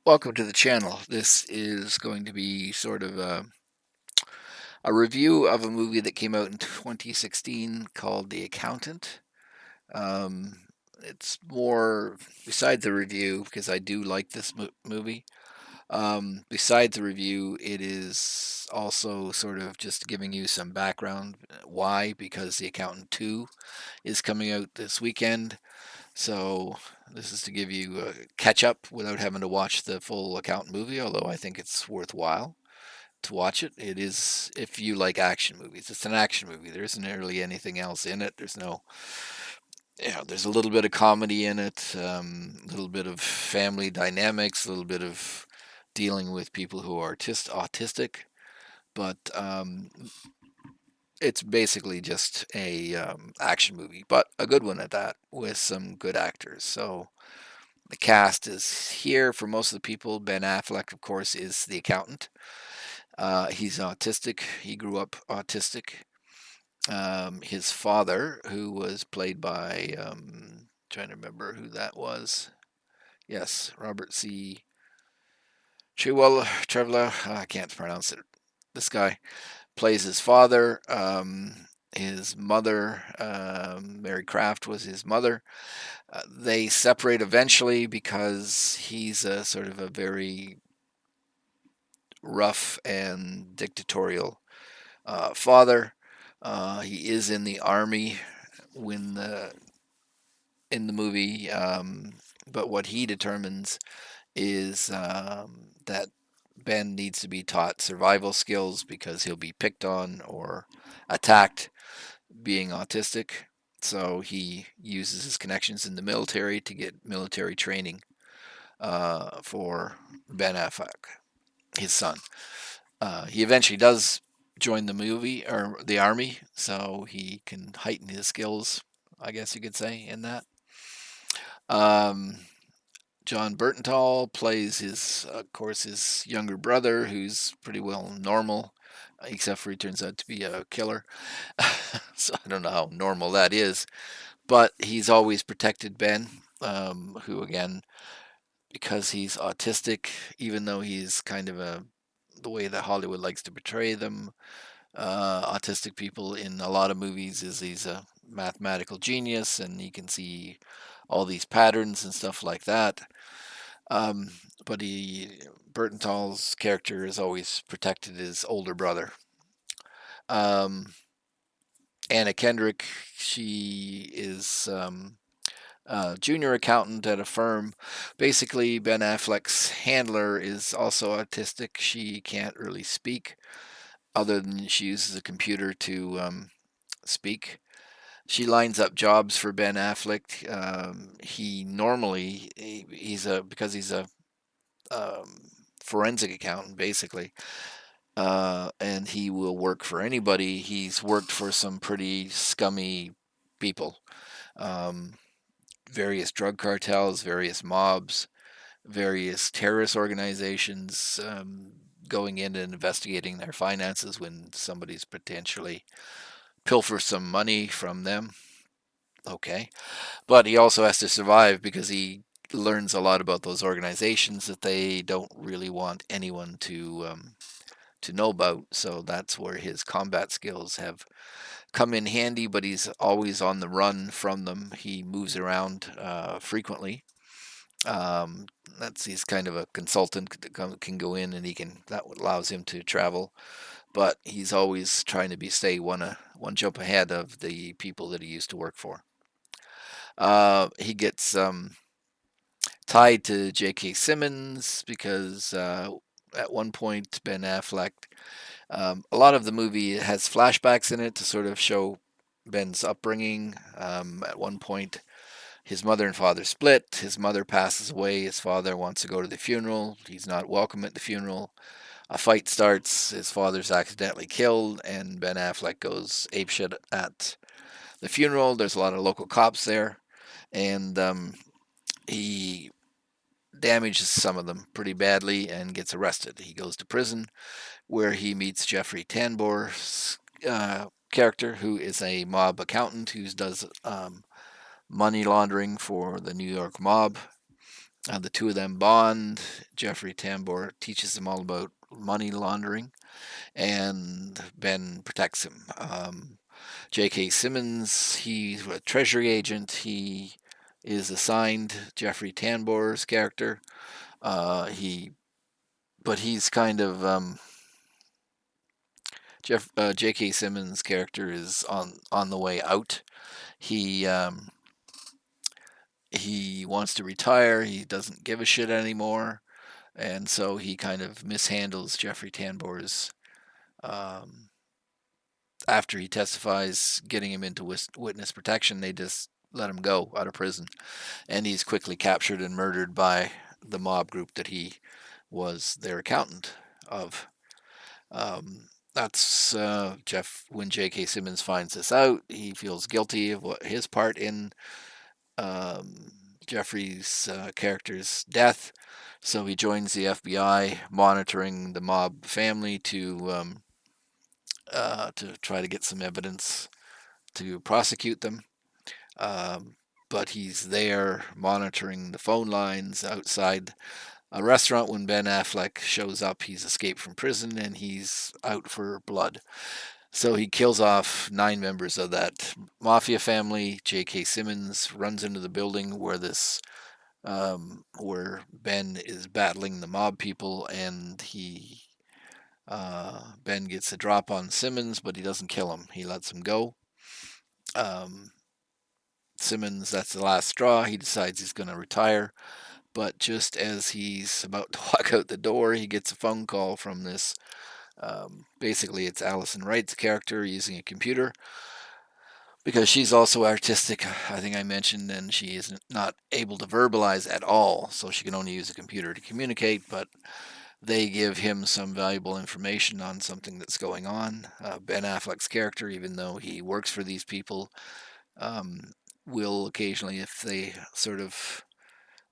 Welcome to the channel. This is going to be sort of a review of a movie that came out in 2016 called The Accountant. Um, it's more, besides the review, because I do like this movie. Besides the review, it is also sort of just giving you some background. Why? Because The Accountant 2 is coming out this weekend. So this is to give you a catch up without having to watch the full Accountant movie, although I think it's worthwhile to watch it. It is, if you like action movies. It's an action movie. There isn't really anything else in it. There's no, there's a little bit of comedy in it, a little bit of family dynamics, a little bit of dealing with people who are autistic, but it's basically just a action movie, but a good one at that, with some good actors. So the cast is here for most of the people. Ben Affleck, of course, is the accountant. He's autistic. He grew up autistic. His father, who was played by, trying to remember who that was. Yes, Robert C. Trevler. I can't pronounce it. This guy plays his father. His mother, Mary Kraft, was his mother. They separate eventually because he's a sort of a very rough and dictatorial father. He is in the army when in the movie, but what he determines is that Ben needs to be taught survival skills because he'll be picked on or attacked being autistic. So he uses his connections in the military to get military training for Ben Affleck, his son. He eventually does join the movie or the army, so he can heighten his skills, I guess you could say, in that. Um, John Bertenthal plays his, of course, his younger brother, who's pretty well normal, except for he turns out to be a killer. So I don't know how normal that is, but he's always protected Ben, who again, because he's autistic, even though he's kind of the way that Hollywood likes to portray them, autistic people in a lot of movies, is he's a mathematical genius and he can see all these patterns and stuff like that. Um, but Bertenthal's character has always protected his older brother. Um, Anna Kendrick, she is junior accountant at a firm. Basically, Ben Affleck's handler is also autistic. She can't really speak, other than she uses a computer to speak. She lines up jobs for Ben Affleck. He normally he's a because he's a forensic accountant basically, and he will work for anybody. He's worked for some pretty scummy people, um, various drug cartels, various mobs, various terrorist organizations. Going in and investigating their finances when somebody's potentially pilfer some money from them. Okay. But he also has to survive because he learns a lot about those organizations that they don't really want anyone to know about. So that's where his combat skills have come in handy. But he's always on the run from them. He moves around frequently. Um, that's he's kind of a consultant that can go in and he can that allows him to travel. But he's always trying to be stay one jump ahead of the people that he used to work for. He gets tied to J.K. Simmons because at one point Ben Affleck, a lot of the movie has flashbacks in it to sort of show Ben's upbringing. At one point, his mother and father split. His mother passes away. His father wants to go to the funeral. He's not welcome at the funeral. A fight starts. His father's accidentally killed, and Ben Affleck goes apeshit at the funeral. There's a lot of local cops there, and he damages some of them pretty badly and gets arrested. He goes to prison where he meets Jeffrey Tambor's character, who is a mob accountant who does money laundering for the New York mob. The two of them bond. Jeffrey Tambor teaches him all about money laundering, and Ben protects him. J.K. Simmons, he's a treasury agent. He is assigned Jeffrey Tambor's character. He, but he's kind of J.K. Simmons' character is on the way out. He he wants to retire. He doesn't give a shit anymore, and so he kind of mishandles Jeffrey Tambor's. Um, After he testifies, getting him into witness protection, they just let him go out of prison, and he's quickly captured and murdered by the mob group that he was their accountant of. That's Jeff. When J.K. Simmons finds this out, he feels guilty of what his part in um, Jeffrey's character's death. So he joins the FBI, monitoring the mob family to try to get some evidence to prosecute them. Um, but he's there monitoring the phone lines outside a restaurant when Ben Affleck shows up. He's escaped from prison and he's out for blood. So he kills off 9 members of that mafia family. J.K. Simmons runs into the building where Ben is battling the mob people, and Ben gets a drop on Simmons, but he doesn't kill him. He lets him go. Um, Simmons, that's the last straw. He decides he's going to retire. But just as he's about to walk out the door, he gets a phone call from this. Basically, it's Allison Wright's character using a computer because she's also artistic, I think I mentioned, and she is not able to verbalize at all, so she can only use a computer to communicate. But they give him some valuable information on something that's going on. Ben Affleck's character, even though he works for these people, um, will occasionally, if they sort of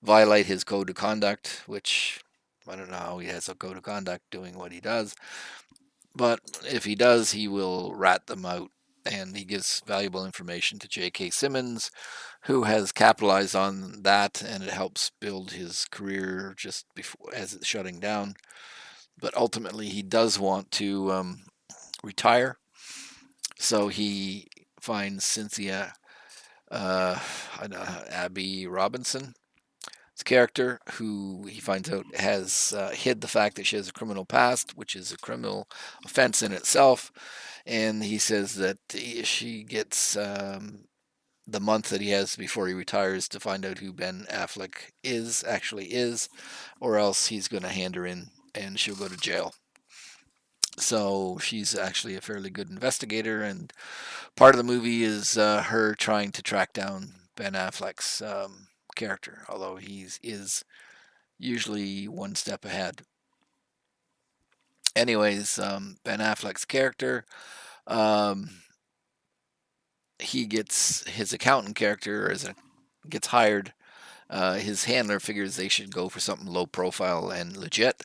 violate his code of conduct, which I don't know how he has a code of conduct doing what he does, but if he does, he will rat them out. And he gives valuable information to J.K. Simmons, who has capitalized on that, and it helps build his career just before as it's shutting down. But ultimately, he does want to retire, so he finds Cynthia, uh, Abby Robinson, character, who he finds out has hid the fact that she has a criminal past, which is a criminal offense in itself. And he says that she gets the month that he has before he retires to find out who Ben Affleck actually is, or else he's going to hand her in and she'll go to jail. So she's actually a fairly good investigator, and part of the movie is her trying to track down Ben Affleck's character, although he is usually one step ahead. Anyways, Ben Affleck's character, um, he gets his accountant character gets hired. His handler figures they should go for something low profile and legit,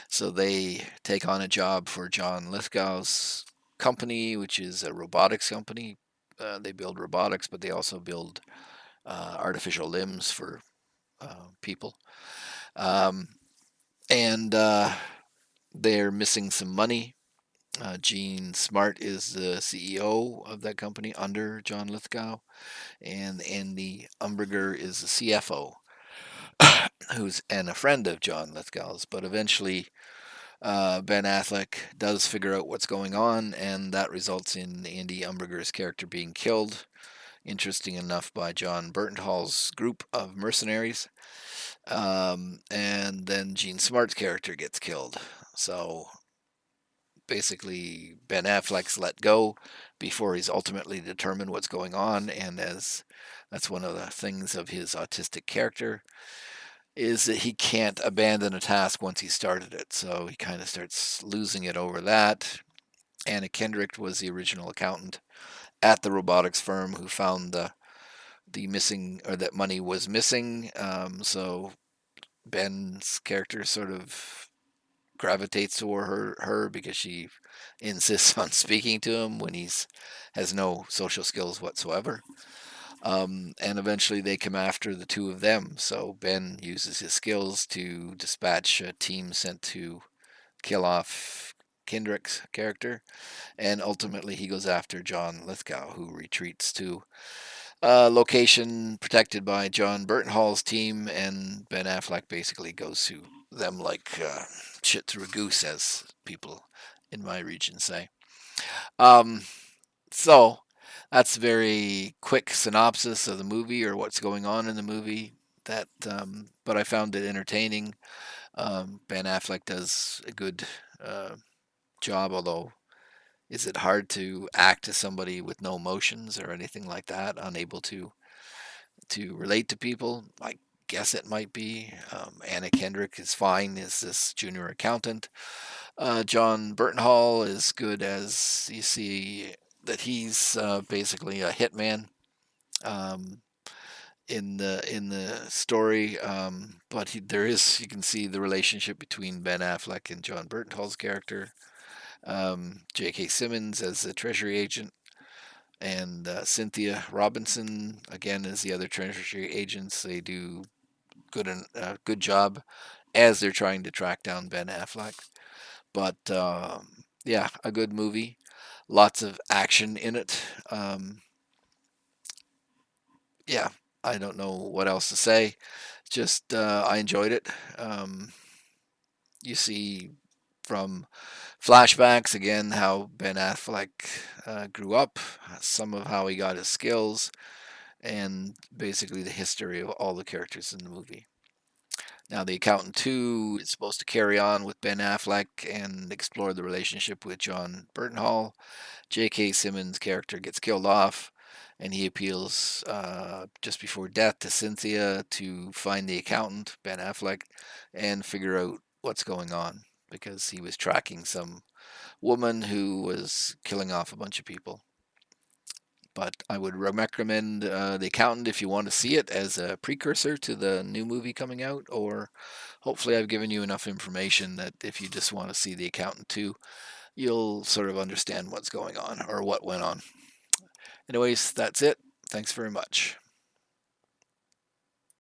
so they take on a job for John Lithgow's company, which is a robotics company. They build robotics, but they also build artificial limbs for people. Um, and they're missing some money. Gene Smart is the CEO of that company under John Lithgow, and Andy Umberger is the CFO, who's and a friend of John Lithgow's. But eventually, Ben Affleck does figure out what's going on, and that results in Andy Umberger's character being killed. Interesting enough, by John Burnthal's group of mercenaries. And then Gene Smart's character gets killed. So basically, Ben Affleck's let go before he's ultimately determined what's going on, and as that's one of the things of his autistic character is that he can't abandon a task once he started it, so he kind of starts losing it over that. Anna Kendrick was the original accountant at the robotics firm who found the missing, or that money was missing. So Ben's character sort of gravitates toward her because she insists on speaking to him when he's has no social skills whatsoever. And eventually they come after the two of them. So Ben uses his skills to dispatch a team sent to kill off Kendrick's character, and ultimately he goes after John Lithgow, who retreats to a location protected by John Burtonhall's team, and Ben Affleck basically goes to them like shit through a goose, as people in my region say. Um, so that's a very quick synopsis of the movie or what's going on in the movie. But I found it entertaining. Ben Affleck does a good uh, job, although is it hard to act as somebody with no emotions or anything like that, unable to relate to people? I guess it might be. Anna Kendrick is fine as this junior accountant. John Burtonhall is good as you see that he's basically a hitman um, in the story. But there is, you can see the relationship between Ben Affleck and John Burtonhall's character. J.K. Simmons as the Treasury agent, and Cynthia Robinson again as the other Treasury agents. They do good job as they're trying to track down Ben Affleck. But yeah, a good movie. Lots of action in it. Yeah, I don't know what else to say. Just I enjoyed it. You see from flashbacks again how Ben Affleck grew up, some of how he got his skills, and basically the history of all the characters in the movie. Now, The Accountant 2 is supposed to carry on with Ben Affleck and explore the relationship with John Burtonhall. J.K. Simmons' character gets killed off, and he appeals just before death to Cynthia to find the accountant, Ben Affleck, and figure out what's going on because he was tracking some woman who was killing off a bunch of people. But I would recommend The Accountant if you want to see it as a precursor to the new movie coming out, or hopefully I've given you enough information that if you just want to see The Accountant too, you'll sort of understand what's going on or what went on. Anyways, that's it. Thanks very much.